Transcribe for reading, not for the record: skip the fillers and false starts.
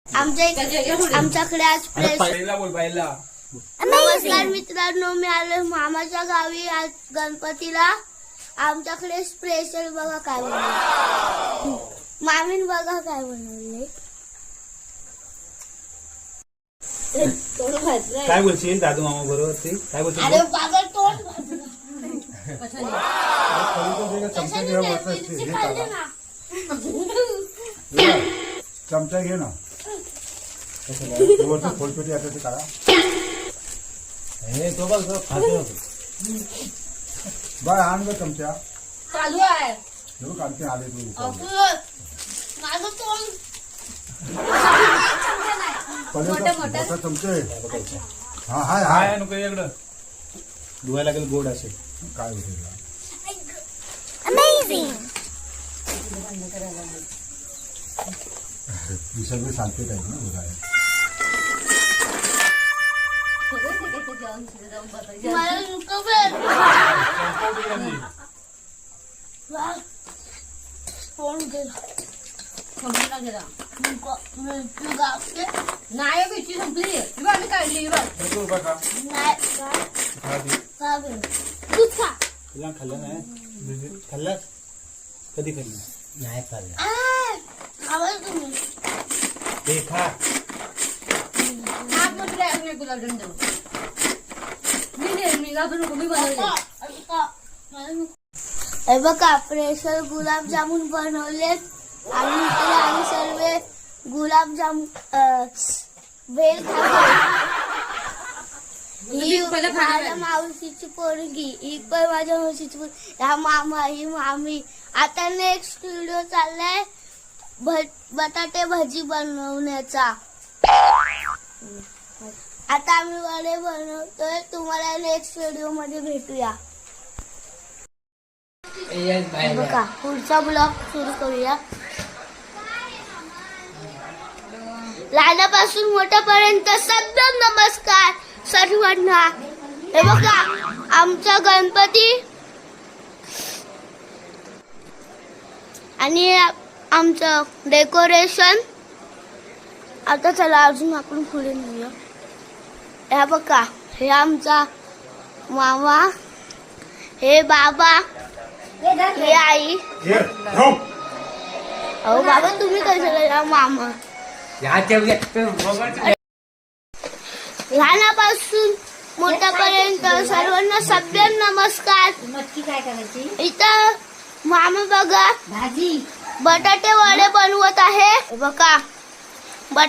आमच्याकडे आज नमस्कार मित्रांनो, मी आलो मामाच्या गावी आज गणपतीला. आमच्याकडे स्पेशल बघा काय बनवले. मामीन बघा काय बनवले. काय बोलशील दादू मामा बरोबर ते काय बोलशील? अरे बाबा तोंड चमचा घे ना. फुलपेटी आता ते काढा. हे तो बघ खातो बाय आण ग चमचा. चालू आहे. काढते आले तू माझं तोंड मोठा चमचे. हा हाय हाय हाय नको इकडं धुवायला लागेल गोड असेल. काय होते सगळे सांगते काय ना बघाय. मला नको बे. तोंड गेला. नाही बिची संपली आम्ही काढली तूच खा. तुला खाल्लं नाही? खाल्लास कधी खाल्लं? नाही खाल्लं. आवाज तुम्ही हे खा. गुलाबजाम देऊ मी घाबरू नको मी बनवले. हे बघा स्पेशल गुलाबजामुन बनवलेत. आणि इकडे आम्ही सर्व गुलाबजाम बेल खातो. ही माझ्या मावशीची पोरगी, ही पण माझ्या मावशीची पोरगी, हा मामा, ही मामी. आता नेक्स्ट व्हिडिओ चाललाय बटाटे भजी बनवण्याचा. आता आम्ही वडे बनवतोय. तुम्हाला नेक्स्ट व्हिडिओ मध्ये भेटूया. बघा पुढचा ब्लॉग सुरू करूया. लहानापासून मोठ्यापर्यंत सगळं नमस्कार सर्वांना. हे बघा आमचा गणपती आणि आमचं डेकोरेशन. आता चला अजून आपण पुढे नेऊया. हे बघा हे आमचा मामा, हे बाबा, हे आई. अहो बाबा तुम्ही कशाला मामा. लहानापासून मोठ्यापर्यंत सर्वांना सभ्य नमस्कार. मटकी काय करायची? इथं मामा बघा भाजी बटाटे वडे बनवत आहे. बघा